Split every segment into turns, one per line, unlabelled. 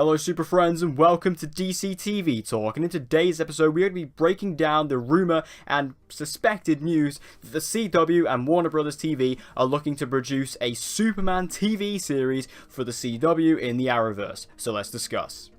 Hello super friends and welcome to DC TV Talk, and in today's episode we're going to be breaking down the rumour and suspected news that the CW and Warner Brothers TV are looking to produce a Superman TV series for the CW in the Arrowverse, so let's discuss.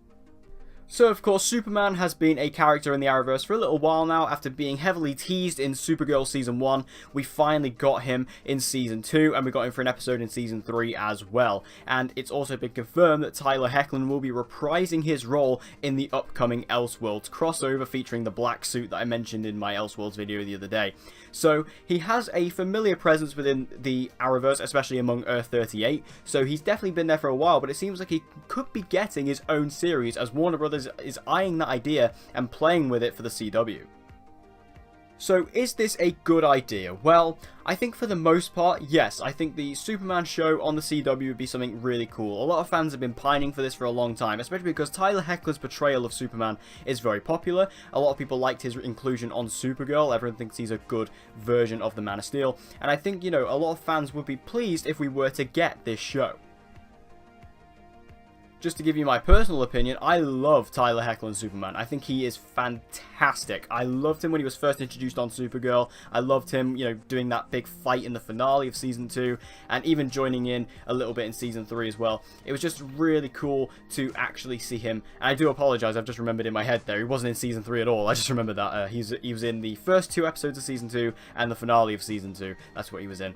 So of course Superman has been a character in the Arrowverse for a little while now. After being heavily teased in Supergirl Season 1, we finally got him in Season 2, and we got him for an episode in Season 3 as well. And it's also been confirmed that Tyler Hoechlin will be reprising his role in the upcoming Elseworlds crossover featuring the black suit that I mentioned in my Elseworlds video the other day. So he has a familiar presence within the Arrowverse, especially among Earth-38, so he's definitely been there for a while, but it seems like he could be getting his own series as Warner Brothers is eyeing that idea and playing with it for the CW. So is this a good idea? Well, I think for the most part, yes. I think the Superman show on the CW would be something really cool. A lot of fans have been pining for this for a long time, especially because Tyler Hoechlin's portrayal of Superman is very popular. A lot of people liked his inclusion on Supergirl. Everyone thinks he's a good version of the Man of Steel. And I think, a lot of fans would be pleased if we were to get this show. Just to give you my personal opinion, I love Tyler Hoechlin's Superman. I think he is fantastic. I loved him when he was first introduced on Supergirl. I loved him, doing that big fight in the finale of Season 2, and even joining in a little bit in Season 3 as well. It was just really cool to actually see him. And I do apologise, I've just remembered in my head there, he wasn't in Season 3 at all. I just remembered that. He was in the first 2 episodes of Season 2 and the finale of Season 2. That's what he was in.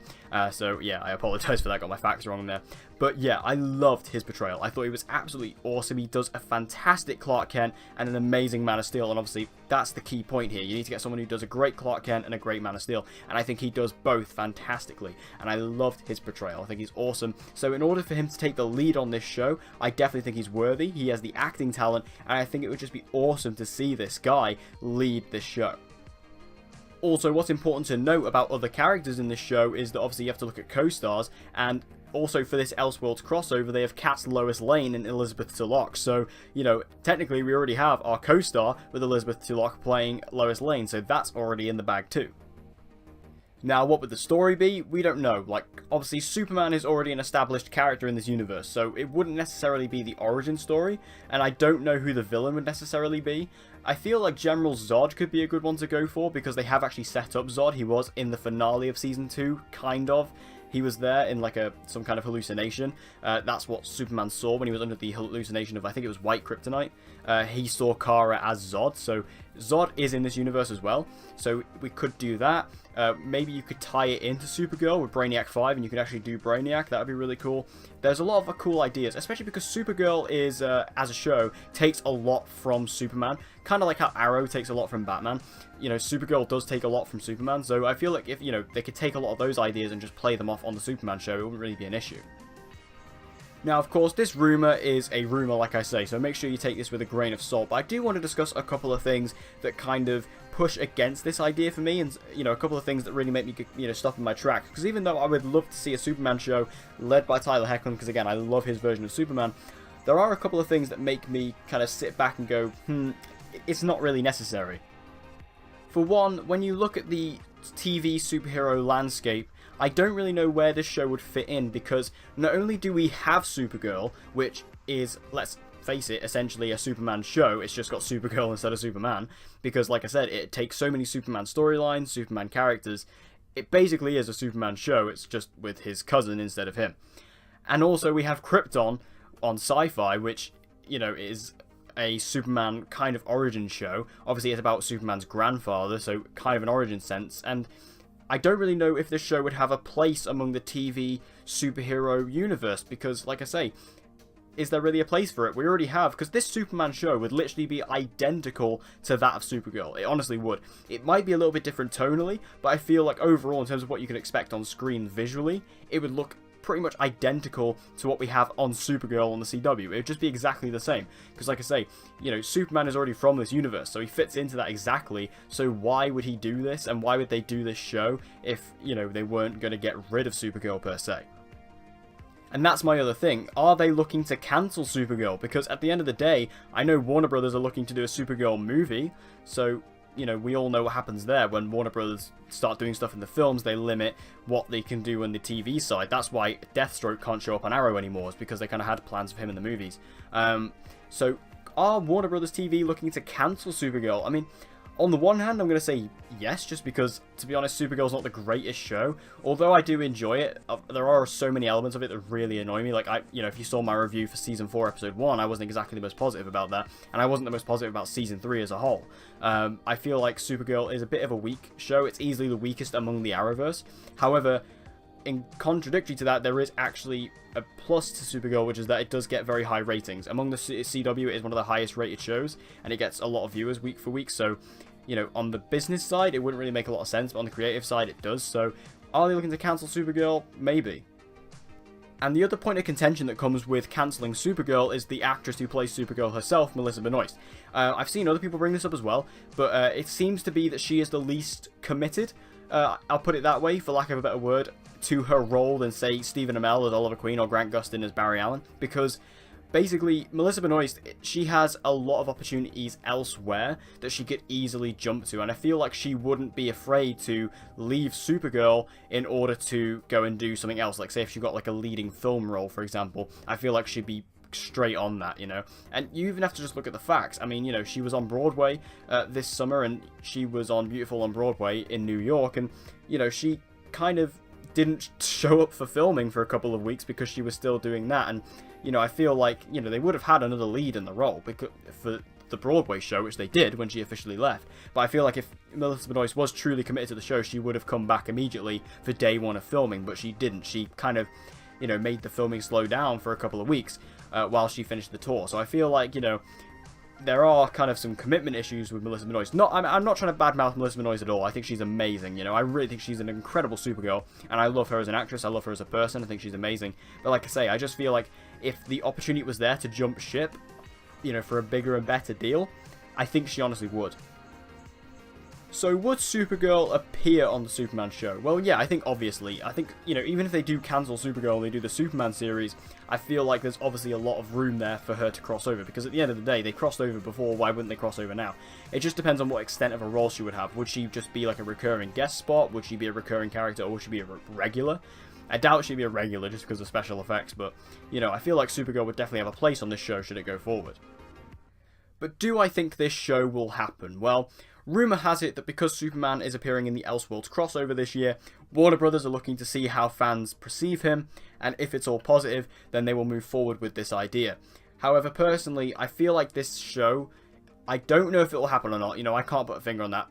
So yeah, I apologise for that, got my facts wrong there. But yeah, I loved his portrayal. I thought he was absolutely awesome. He does a fantastic Clark Kent and an amazing Man of Steel, and obviously that's the key point here. You need to get someone who does a great Clark Kent and a great Man of Steel, and I think he does both fantastically, and I loved his portrayal. I think he's awesome. So in order for him to take the lead on this show, I definitely think he's worthy. He has the acting talent, and I think it would just be awesome to see this guy lead this show. Also, what's important to note about other characters in this show is that obviously you have to look at co-stars, and also for this Elseworlds crossover, they have cast Lois Lane and Elizabeth Tulloch. So, technically we already have our co-star with Elizabeth Tulloch playing Lois Lane, so that's already in the bag too. Now, what would the story be? We don't know. Obviously, Superman is already an established character in this universe, so it wouldn't necessarily be the origin story, and I don't know who the villain would necessarily be. I feel like General Zod could be a good one to go for, because they have actually set up Zod. He was in the finale of Season 2, kind of. He was there in some kind of hallucination. That's what Superman saw when he was under the hallucination of, I think it was white kryptonite. He saw Kara as Zod, so Zod is in this universe as well. So we could do that. Maybe you could tie it into Supergirl with Brainiac 5, and you could actually do Brainiac. That would be really cool. There's a lot of cool ideas, especially because Supergirl is, as a show, takes a lot from Superman. Kind of like how Arrow takes a lot from Batman. Supergirl does take a lot from Superman, so I feel like if, they could take a lot of those ideas and just play them off on the Superman show, it wouldn't really be an issue. Now, of course, this rumour is a rumour, like I say, so make sure you take this with a grain of salt, but I do want to discuss a couple of things that kind of push against this idea for me, and, a couple of things that really make me, stop in my tracks, because even though I would love to see a Superman show led by Tyler Hoechlin, because again, I love his version of Superman, there are a couple of things that make me kind of sit back and go, it's not really necessary. For one, when you look at the TV superhero landscape, I don't really know where this show would fit in, because not only do we have Supergirl, which is, let's face it, essentially a Superman show, it's just got Supergirl instead of Superman, because like I said, it takes so many Superman storylines, Superman characters, it basically is a Superman show, it's just with his cousin instead of him. And also we have Krypton on Sci-Fi, which, is a Superman kind of origin show. Obviously it's about Superman's grandfather, so kind of an origin sense, and I don't really know if this show would have a place among the TV superhero universe, because, like I say, is there really a place for it? We already have, because this Superman show would literally be identical to that of Supergirl. It honestly would. It might be a little bit different tonally, but I feel like overall, in terms of what you can expect on screen visually, it would look pretty much identical to what we have on Supergirl on the CW. It would just be exactly the same. Because like I say, Superman is already from this universe, so he fits into that exactly. So why would he do this, and why would they do this show if, they weren't going to get rid of Supergirl per se? And that's my other thing. Are they looking to cancel Supergirl? Because at the end of the day, I know Warner Brothers are looking to do a Supergirl movie, so you know, we all know what happens there when Warner Brothers start doing stuff in the films. They limit what they can do on the TV side. That's why Deathstroke can't show up on Arrow anymore, is because they kind of had plans for him in the movies. So are Warner Brothers TV looking to cancel Supergirl? I mean, on the one hand, I'm going to say yes, just because, to be honest, Supergirl's not the greatest show. Although I do enjoy it, there are so many elements of it that really annoy me. Like, you know, if you saw my review for Season 4, Episode 1, I wasn't exactly the most positive about that. And I wasn't the most positive about Season 3 as a whole. I feel like Supergirl is a bit of a weak show. It's easily the weakest among the Arrowverse. However, in contradictory to that, there is actually a plus to Supergirl, which is that it does get very high ratings. Among the CW, it is one of the highest rated shows, and it gets a lot of viewers week for week. So, you know, on the business side, it wouldn't really make a lot of sense, but on the creative side, it does. So, are they looking to cancel Supergirl? Maybe. And the other point of contention that comes with cancelling Supergirl is the actress who plays Supergirl herself, Melissa Benoist. I've seen other people bring this up as well, but it seems to be that she is the least committed, I'll put it that way, for lack of a better word, to her role than, say, Stephen Amell as Oliver Queen or Grant Gustin as Barry Allen, because basically, Melissa Benoist, she has a lot of opportunities elsewhere that she could easily jump to, and I feel like she wouldn't be afraid to leave Supergirl in order to go and do something else. Like, say, if she got, like, a leading film role, for example, I feel like she'd be straight on that, you know. And you even have to just look at the facts. I mean, you know, she was on Broadway this summer, and she was on Beautiful on Broadway in New York, and, you know, she kind of didn't show up for filming for a couple of weeks because she was still doing that. And, you know, I feel like, you know, they would have had another lead in the role because for the Broadway show, which they did when she officially left. But I feel like if Melissa Benoist was truly committed to the show, she would have come back immediately for day one of filming, but she didn't. She kind of, you know, made the filming slow down for a couple of weeks while she finished the tour. So I feel like, you know, there are kind of some commitment issues with Melissa Benoist. I'm not trying to badmouth Melissa Benoist at all. I think she's amazing, you know. I really think she's an incredible Supergirl, and I love her as an actress. I love her as a person. I think she's amazing. But like I say, I just feel like if the opportunity was there to jump ship, you know, for a bigger and better deal, I think she honestly would. So would Supergirl appear on the Superman show? Well, yeah, I think obviously. I think, you know, even if they do cancel Supergirl and they do the Superman series, I feel like there's obviously a lot of room there for her to cross over, because at the end of the day, they crossed over before, why wouldn't they cross over now? It just depends on what extent of a role she would have. Would she just be like a recurring guest spot? Would she be a recurring character, or would she be a regular? I doubt she'd be a regular just because of special effects, but, you know, I feel like Supergirl would definitely have a place on this show should it go forward. But do I think this show will happen? Well, rumour has it that because Superman is appearing in the Elseworlds crossover this year, Warner Brothers are looking to see how fans perceive him, and if it's all positive, then they will move forward with this idea. However, personally, I feel like this show, I don't know if it will happen or not. You know, I can't put a finger on that.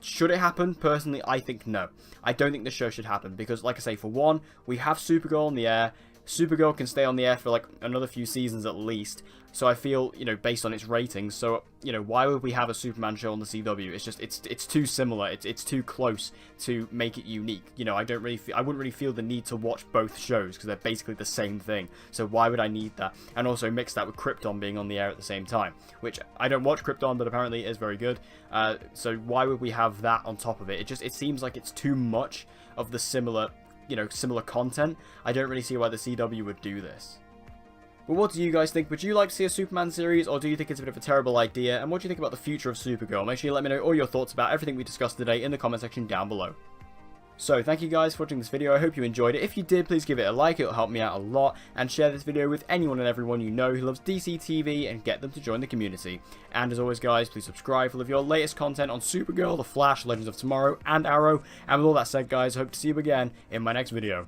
Should it happen? Personally, I think no. I don't think the show should happen, because, like I say, for one, we have Supergirl on the air. Supergirl can stay on the air for like another few seasons at least. So I feel, you know, based on its ratings, so, you know, why would we have a Superman show on the CW? It's just, it's too similar. It's too close to make it unique. You know, I wouldn't really feel the need to watch both shows because they're basically the same thing. So why would I need that? And also mix that with Krypton being on the air at the same time, which I don't watch Krypton, but apparently is very good. So why would we have that on top of it? It seems like it's too much of the similar, you know, similar content. I don't really see why the CW would do this. But what do you guys think? Would you like to see a Superman series, or do you think it's a bit of a terrible idea? And what do you think about the future of Supergirl? Make sure you let me know all your thoughts about everything we discussed today in the comment section down below. So, thank you guys for watching this video. I hope you enjoyed it. If you did, please give it a like. It'll help me out a lot. And share this video with anyone and everyone you know who loves DC TV, and get them to join the community. And as always, guys, please subscribe for all of your latest content on Supergirl, The Flash, Legends of Tomorrow, and Arrow. And with all that said, guys, I hope to see you again in my next video.